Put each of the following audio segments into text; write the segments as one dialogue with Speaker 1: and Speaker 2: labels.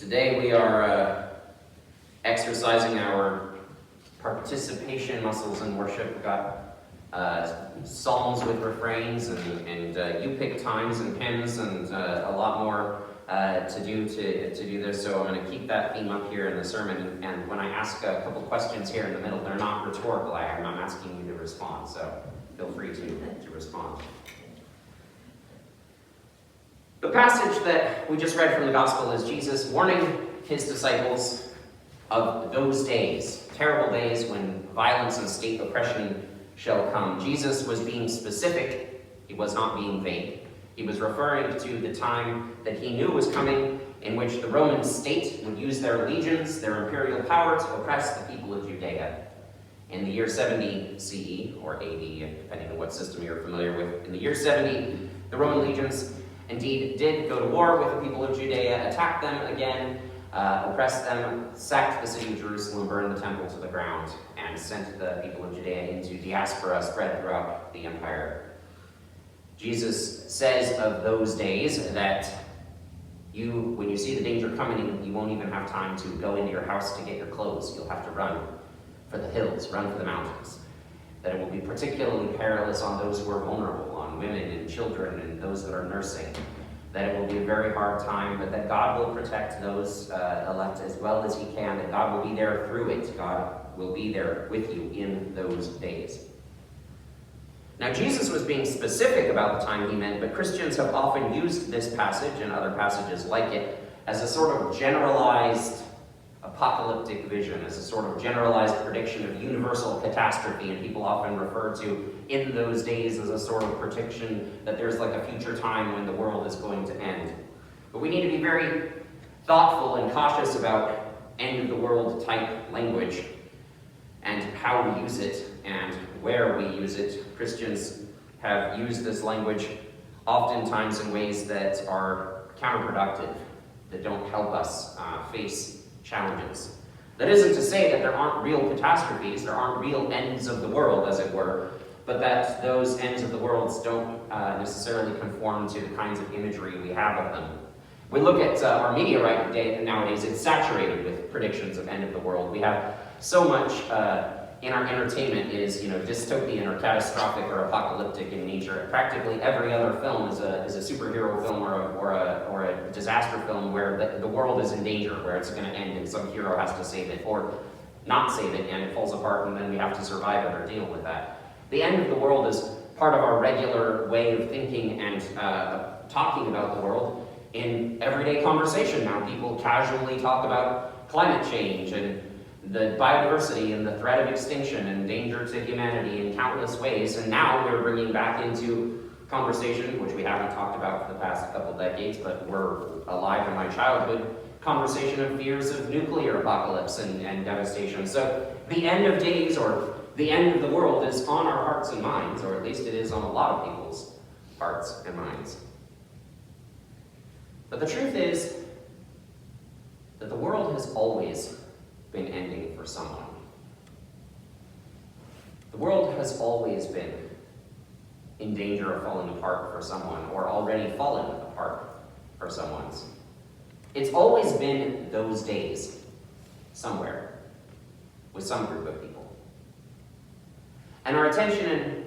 Speaker 1: Today we are exercising our participation muscles in worship. We've got psalms with refrains and you pick times and pens and a lot more to do this. So I'm going to keep that theme up here in the sermon. And when I ask a couple questions here in the middle, they're not rhetorical. I'm asking you to respond. So feel free to respond. The passage that we just read from the Gospel is Jesus warning his disciples of those days, terrible days when violence and state oppression shall come. Jesus was being specific. He was not being vague. He was referring to the time that he knew was coming in which the Roman state would use their legions, their imperial power to oppress the people of Judea. In the year 70 CE, or AD, depending on what system you're familiar with, in the year 70, the Roman legions indeed did go to war with the people of Judea, attack them again, oppress them, sacked the city of Jerusalem, burned the temple to the ground, and sent the people of Judea into diaspora spread throughout the empire. Jesus says of those days that when you see the danger coming, you won't even have time to go into your house to get your clothes. You'll have to run for the hills, run for the mountains. That it will be particularly perilous on those who are vulnerable, on women and children and those that are nursing. That it will be a very hard time, but that God will protect those elect as well as he can, that God will be there through it. God will be there with you in those days. Now, Jesus was being specific about the time he meant, but Christians have often used this passage and other passages like it as a sort of generalized apocalyptic vision, as a sort of generalized prediction of universal catastrophe, and people often refer to in those days as a sort of prediction that there's like a future time when the world is going to end. But we need to be very thoughtful and cautious about end of the world type language and how we use it and where we use it. Christians have used this language oftentimes in ways that are counterproductive, that don't help us face challenges. That isn't to say that there aren't real catastrophes, there aren't real ends of the world, as it were, but that those ends of the world don't necessarily conform to the kinds of imagery we have of them. We look at our media nowadays, it's saturated with predictions of end of the world. We have so much in our entertainment is dystopian or catastrophic or apocalyptic in nature. Practically every other film is a superhero film or a disaster film where the world is in danger, where it's going to end and some hero has to save it, or not save it and it falls apart and then we have to survive it or deal with that. The end of the world is part of our regular way of thinking and talking about the world in everyday conversation. Now people casually talk about climate change and the biodiversity and the threat of extinction and danger to humanity in countless ways. And now we're bringing back into conversation, which we haven't talked about for the past couple decades, but were alive in my childhood, conversation of fears of nuclear apocalypse and devastation. So the end of days or the end of the world is on our hearts and minds, or at least it is on a lot of people's hearts and minds. But the truth is that the world has always been ending for someone. The world has always been in danger of falling apart for someone, or already fallen apart for someone. It's always been those days, somewhere, with some group of people. And our attention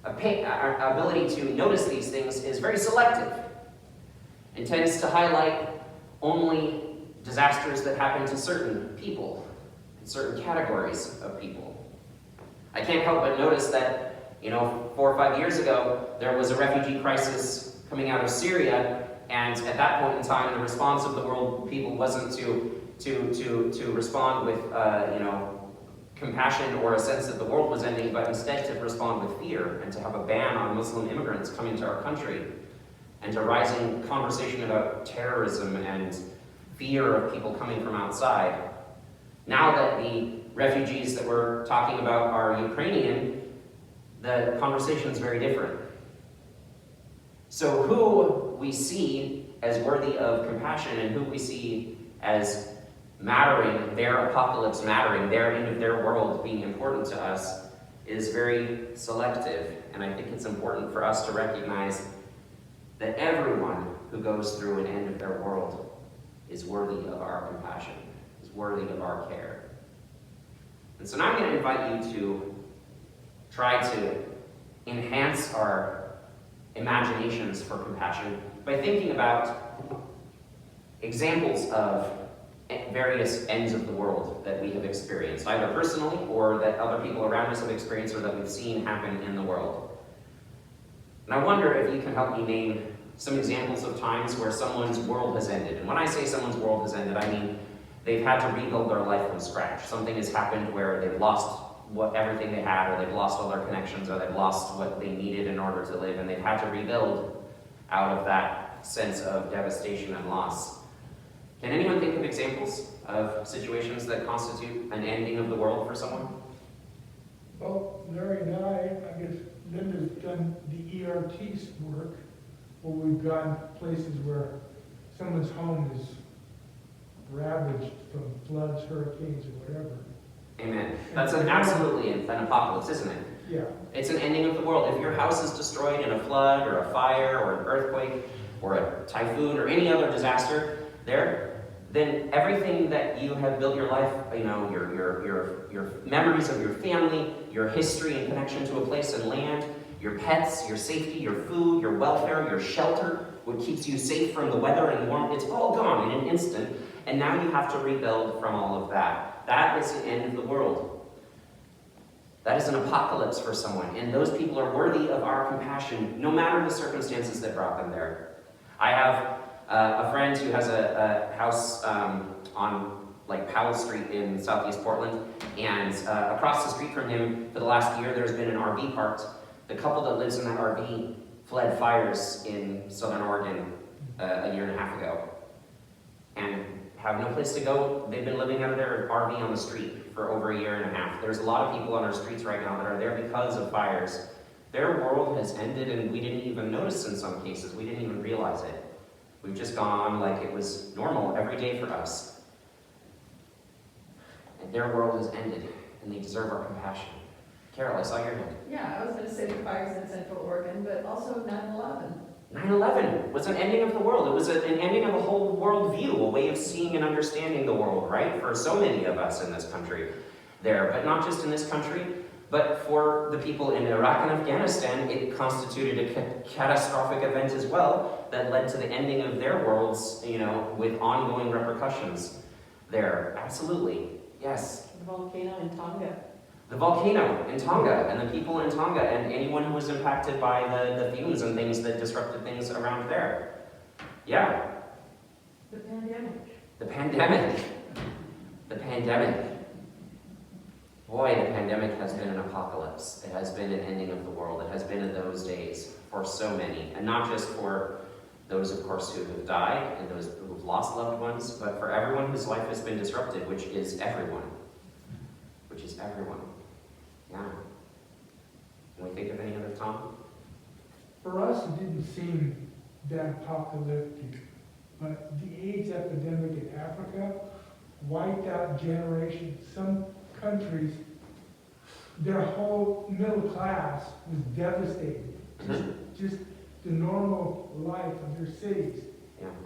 Speaker 1: and our ability to notice these things is very selective. It tends to highlight only disasters that happen to certain people, in certain categories of people. I can't help but notice that, 4 or 5 years ago, there was a refugee crisis coming out of Syria, and at that point in time, the response of the world people wasn't to respond with, compassion or a sense that the world was ending, but instead to respond with fear and to have a ban on Muslim immigrants coming to our country, and to rising conversation about terrorism and fear of people coming from outside. Now that the refugees that we're talking about are Ukrainian, the conversation is very different. So who we see as worthy of compassion and who we see as mattering, their apocalypse mattering, their end of their world being important to us, is very selective. And I think it's important for us to recognize that everyone who goes through an end of their world is worthy of our compassion, is worthy of our care. And so now I'm going to invite you to try to enhance our imaginations for compassion by thinking about examples of various ends of the world that we have experienced, either personally or that other people around us have experienced or that we've seen happen in the world. And I wonder if you can help me name some examples of times where someone's world has ended. And when I say someone's world has ended, I mean they've had to rebuild their life from scratch. Something has happened where they've lost everything they had, or they've lost all their connections, or they've lost what they needed in order to live, and they've had to rebuild out of that sense of devastation and loss. Can anyone think of examples of situations that constitute an ending of the world for someone?
Speaker 2: Well, Larry and I guess Linda's done the ERT work, where we've gone places where someone's home is ravaged from floods, hurricanes, or whatever.
Speaker 1: Amen. That's absolutely an apocalypse, isn't it?
Speaker 2: Yeah.
Speaker 1: It's an ending of the world. If your house is destroyed in a flood or a fire or an earthquake or a typhoon or any other disaster there, then everything that you have built your life, your memories of your family, your history and connection to a place and land, your pets, your safety, your food, your welfare, your shelter, what keeps you safe from the weather and warmth, it's all gone in an instant. And now you have to rebuild from all of that. That is the end of the world. That is an apocalypse for someone. And those people are worthy of our compassion, no matter the circumstances that brought them there. I have a friend who has a house on Powell Street in Southeast Portland. And across the street from him, for the last year, there's been an RV parked. The couple that lives in that RV fled fires in Southern Oregon a year and a half ago. And have no place to go. They've been living out of their RV on the street for over a year and a half. There's a lot of people on our streets right now that are there because of fires. Their world has ended and we didn't even notice in some cases. We didn't even realize it. We've just gone on like it was normal every day for us. And their world has ended and they deserve our compassion. Carol, I saw your hand.
Speaker 3: Yeah, I was going to say the fires in Central Oregon, but also 9/11.
Speaker 1: 9/11 was an ending of the world. It was an ending of a whole worldview, a way of seeing and understanding the world, right? For so many of us in this country there, but not just in this country, but for the people in Iraq and Afghanistan, it constituted a catastrophic event as well that led to the ending of their worlds, with ongoing repercussions there. Absolutely, yes.
Speaker 3: The volcano in Tonga.
Speaker 1: The volcano in Tonga, and the people in Tonga, and anyone who was impacted by the fumes and things that disrupted things around there. Yeah.
Speaker 3: The pandemic.
Speaker 1: The pandemic. The pandemic. Boy, the pandemic has been an apocalypse. It has been an ending of the world. It has been in those days for so many. And not just for those, of course, who have died and those who have lost loved ones, but for everyone whose life has been disrupted, which is everyone. Which is everyone. Yeah. Can we think of any other, Tom?
Speaker 2: For us, it didn't seem that apocalyptic, but the AIDS epidemic in Africa wiped out generations. Some countries, their whole middle class was devastated. Just the normal life of their cities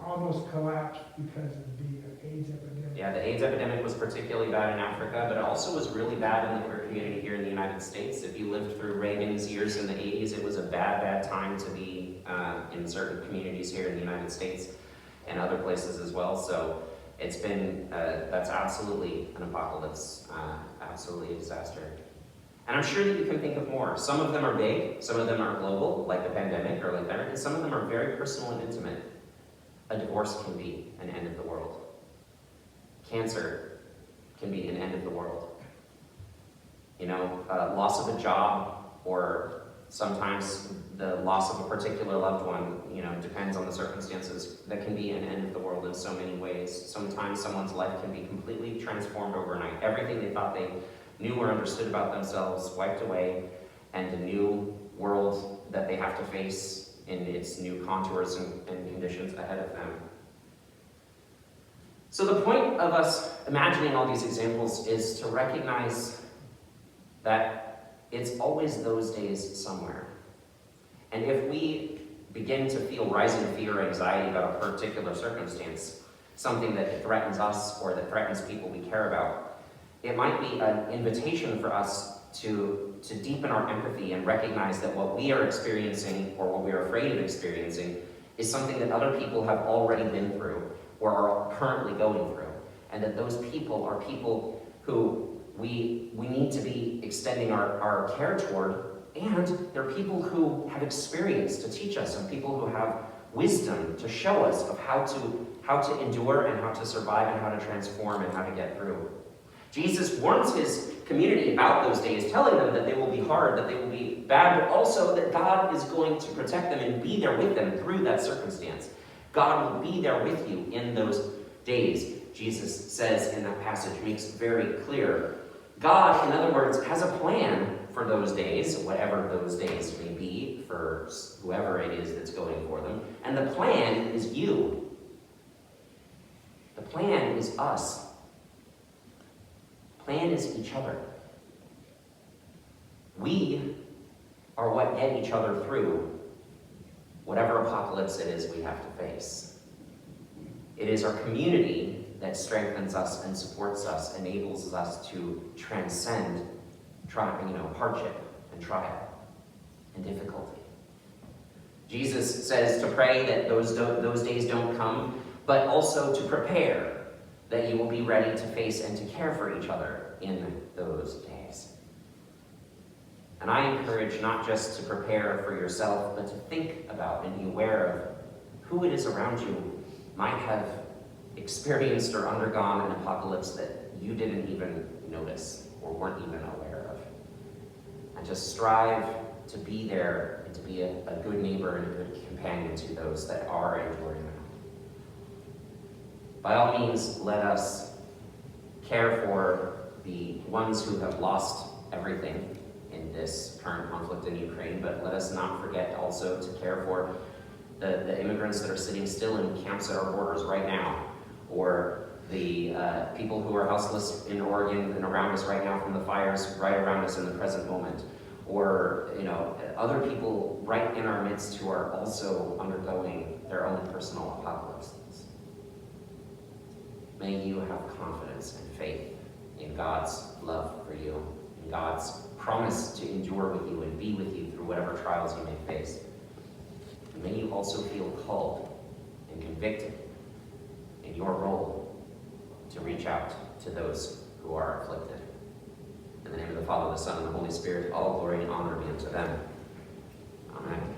Speaker 2: almost collapsed because of the AIDS epidemic.
Speaker 1: Yeah, the AIDS epidemic was particularly bad in Africa, but it also was really bad in the queer community here in the United States. If you lived through Reagan's years in the 80s, it was a bad time to be in certain communities here in the United States and other places as well. So it's been, that's absolutely an apocalypse, absolutely a disaster. And I'm sure that you can think of more. Some of them are big, some of them are global, like the pandemic or like that, and some of them are very personal and intimate. A divorce can be an end of the world. Cancer can be an end of the world. Loss of a job, or sometimes the loss of a particular loved one, depends on the circumstances. That can be an end of the world in so many ways. Sometimes someone's life can be completely transformed overnight. Everything they thought they knew or understood about themselves wiped away, and a new world that they have to face in its new contours and conditions ahead of them. So the point of us imagining all these examples is to recognize that it's always those days somewhere. And if we begin to feel rising fear or anxiety about a particular circumstance, something that threatens us or that threatens people we care about. It might be an invitation for us to deepen our empathy and recognize that what we are experiencing or what we are afraid of experiencing is something that other people have already been through or are currently going through. And that those people are people who we need to be extending our care toward, and they're people who have experience to teach us and people who have wisdom to show us of how to endure and how to survive and how to transform and how to get through. Jesus warns his community about those days, telling them that they will be hard, that they will be bad, but also that God is going to protect them and be there with them through that circumstance. God will be there with you in those days, Jesus says in that passage, makes very clear. God, in other words, has a plan for those days, whatever those days may be for whoever it is that's going for them. And the plan is you. The plan is us. The plan is each other. We are what get each other through whatever apocalypse it is we have to face. It is our community that strengthens us and supports us, enables us to transcend hardship and trial and difficulty. Jesus says to pray that those days don't come, but also to prepare that you will be ready to face and to care for each other in those days. And I encourage not just to prepare for yourself, but to think about and be aware of who it is around you might have experienced or undergone an apocalypse that you didn't even notice or weren't even aware of. And just strive to be there and to be a good neighbor and a good companion to those that are enduring them. By all means, let us care for the ones who have lost everything in this current conflict in Ukraine, but let us not forget also to care for the immigrants that are sitting still in camps at our borders right now, or the people who are houseless in Oregon and around us right now from the fires right around us in the present moment, or other people right in our midst who are also undergoing their own personal apocalypses. May you have confidence and faith in God's love for you, in God's promise to endure with you and be with you through whatever trials you may face. And may you also feel called and convicted in your role to reach out to those who are afflicted. In the name of the Father, the Son, and the Holy Spirit, all glory and honor be unto them. Amen.